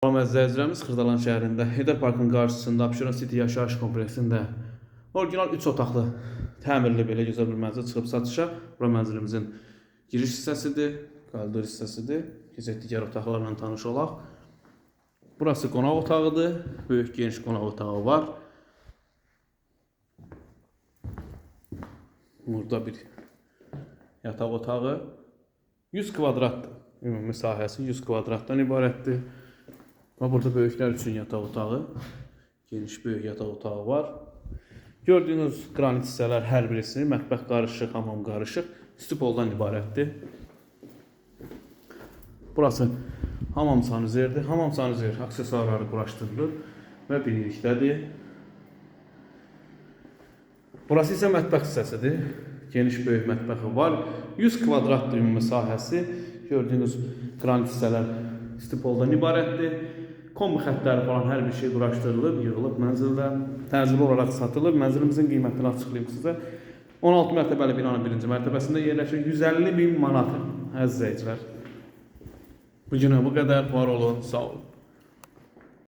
Salam əzizlərimiz, Xırdalan şəhərində Heydər Parkın qarşısında Abşeron City yaşayış kompleksində orijinal 3 otaqlı təmirli belə gözəl bir mənzil çıxıb satışa. Bura mənzilimizin giriş hissəsidir, koridor hissəsidir. Keçək digər otaqlarla tanış olaq. Burası qonaq otağıdır. Böyük geniş qonaq otağı var. Burada bir yataq otağı 100 kvadratdır. Ümumi sahəsi 100 kvadratdan ibarətdir. Burada böyüklər üçün yataq otağı, geniş böyük yataq otağı var. Gördüyünüz qranit hissələr hər birisi mətbəx qarışıq, hamam qarışıq, stipoldan ibarətdir. Burası hamam sanuzerdir. Hamam sanuzer aksesuarları quraşdırılır və birlikdədir. Burası isə mətbəx hissəsidir. Geniş böyük mətbəxi var. 100 kvadratdır ümumi sahəsi. Gördüyünüz qranit hissələr stipoldan ibarətdir. Kombi xətləri falan hər bir şey quraşdırılıb, yığılıb mənzildə. Təcili olaraq satılıb. Mənzilimizin qiymətini açıqlayım sizə. 16 mərtəbəli binanın 1-ci mərtəbəsində yerləşir. 150.000 manat əziz izləyicilər. Bu günə bu qədər. Var olun, sağ olun.